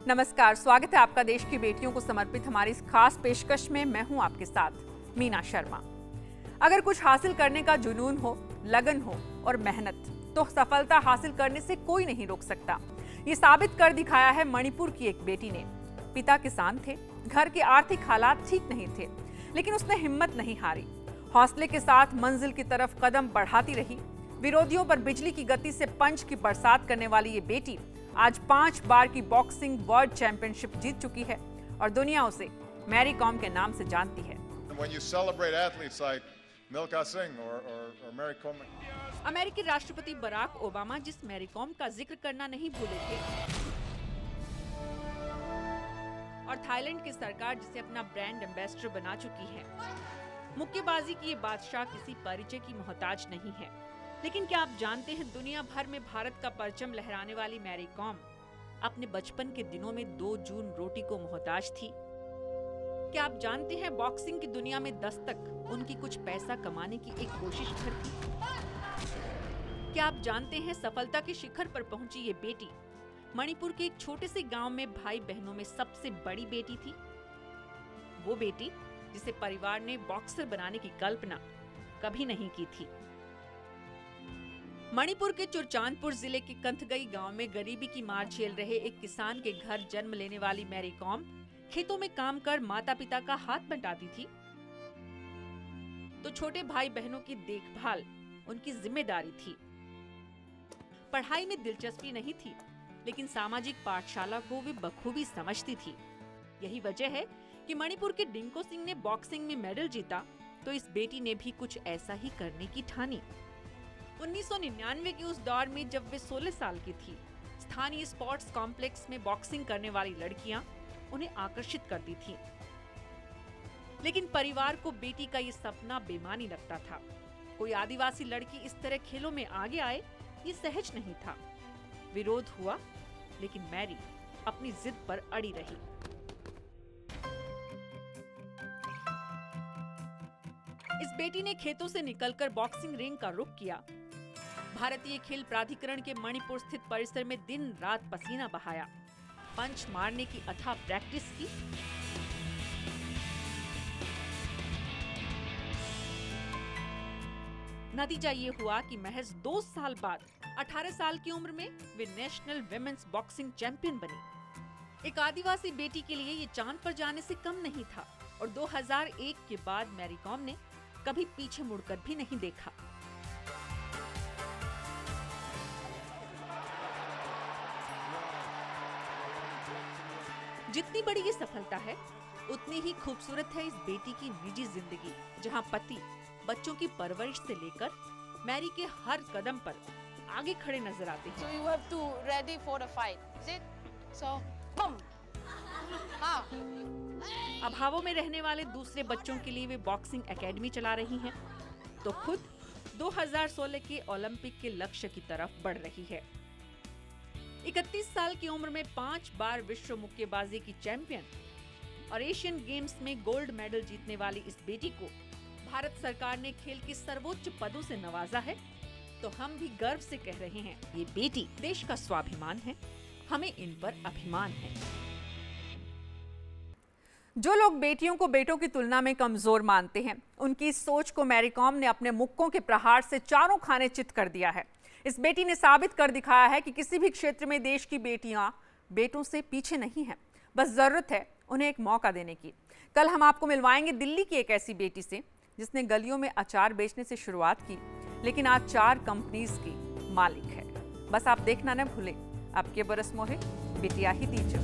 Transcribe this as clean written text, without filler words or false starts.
नमस्कार, स्वागत है आपका देश की बेटियों को समर्पित हमारी इस खास पेशकश में। मैं हूं आपके साथ मीना शर्मा। अगर कुछ हासिल करने का जुनून हो, लगन हो और मेहनत, तो सफलता हासिल करने से कोई नहीं रोक सकता। ये साबित कर दिखाया है मणिपुर की एक बेटी ने। पिता किसान थे, घर के आर्थिक हालात ठीक नहीं थे, लेकिन उसने हिम्मत नहीं हारी। हौसले के साथ मंजिल की तरफ कदम बढ़ाती रही। विरोधियों पर बिजली की गति से पंच की बरसात करने वाली ये बेटी आज 5 बार की बॉक्सिंग वर्ल्ड चैंपियनशिप जीत चुकी है और दुनिया उसे मैरी कॉम के नाम से जानती है। अमेरिकी राष्ट्रपति बराक ओबामा जिस मैरी कॉम का जिक्र करना नहीं भूले थे, और थाईलैंड की सरकार जिसे अपना ब्रांड एम्बेसडर बना चुकी है। मुक्केबाजी की ये बादशाह किसी परिचय की मोहताज नहीं है। लेकिन क्या आप जानते हैं, दुनिया भर में भारत का परचम लहराने वाली मैरी कॉम अपने बचपन के दिनों में 2 जून रोटी को मोहताज थी। क्या आप जानते हैं, बॉक्सिंग की दुनिया में दस्तक उनकी कुछ पैसा कमाने की एक कोशिश भर थी। क्या आप जानते हैं, सफलता के शिखर पर पहुंची ये बेटी मणिपुर के एक छोटे से गांव में भाई बहनों में सबसे बड़ी बेटी थी। वो बेटी जिसे परिवार ने बॉक्सर बनाने की कल्पना कभी नहीं की थी। मणिपुर के चुरचांदपुर जिले के कंथगई गांव में गरीबी की मार झेल रहे एक किसान के घर जन्म लेने वाली मैरी कॉम खेतों में काम कर माता पिता का हाथ बंटाती थी, तो छोटे भाई बहनों की देखभाल उनकी जिम्मेदारी थी। पढ़ाई में दिलचस्पी नहीं थी, लेकिन सामाजिक पाठशाला को वे बखूबी समझती थी। यही वजह है कि मणिपुर के डिंको सिंह ने बॉक्सिंग में मेडल जीता, तो इस बेटी ने भी कुछ ऐसा ही करने की ठानी। 1999 के उस दौर में जब वे 16 साल की थी, स्थानीय स्पोर्ट्स कॉम्प्लेक्स में बॉक्सिंग करने वाली लड़कियां उन्हें आकर्षित करती थीं। लेकिन परिवार को बेटी का ये सपना बेमानी लगता था। कोई आदिवासी लड़की इस तरह खेलों में आगे आए, ये सहज नहीं था। विरोध हुआ, लेकिन मैरी अपनी जिद पर अड़ी रही। इस बेटी ने खेतों से निकलकर बॉक्सिंग रिंग का रुख किया। भारतीय खेल प्राधिकरण के मणिपुर स्थित परिसर में दिन रात पसीना बहाया, पंच मारने की अथाह प्रैक्टिस की। नतीजा ये हुआ कि महज 2 साल बाद 18 साल की उम्र में वे नेशनल विमेंस बॉक्सिंग चैंपियन बनी। एक आदिवासी बेटी के लिए ये चांद पर जाने से कम नहीं था, और 2001 के बाद मैरी कॉम ने कभी पीछे मुड़कर भी नहीं देखा। जितनी बड़ी ये सफलता है, उतनी ही खूबसूरत है इस बेटी की निजी जिंदगी, जहां पति बच्चों की परवरिश से लेकर मैरी के हर कदम पर आगे खड़े नजर आते हैं। So you have to ready for the fight, is it? So, boom. हाँ। अभावों में रहने वाले दूसरे बच्चों के लिए वे बॉक्सिंग एकेडमी चला रही हैं, तो खुद 2016 के ओलंपिक के लक्ष्य की तरफ बढ़ रही है। 31 साल की उम्र में 5 बार विश्व मुक्केबाजी की चैंपियन और एशियन गेम्स में गोल्ड मेडल जीतने वाली इस बेटी को भारत सरकार ने खेल के सर्वोच्च पदों से नवाजा है, तो हम भी गर्व से कह रहे हैं, ये बेटी देश का स्वाभिमान है, हमें इन पर अभिमान है। जो लोग बेटियों को बेटों की तुलना में कमजोर मानते हैं, उनकी इस सोच को मैरी कॉम ने अपने मुक्कों के प्रहार से चारों खाने चित कर दिया है। इस बेटी ने साबित कर दिखाया है कि किसी भी क्षेत्र में देश की बेटियां बेटों से पीछे नहीं हैं, बस जरूरत है उन्हें एक मौका देने की। कल हम आपको मिलवाएंगे दिल्ली की एक ऐसी बेटी से जिसने गलियों में अचार बेचने से शुरुआत की, लेकिन आज 4 कंपनीज की मालिक है। बस आप देखना न भूलें। आपके बरस मोहे बिटिया ही दीजिए।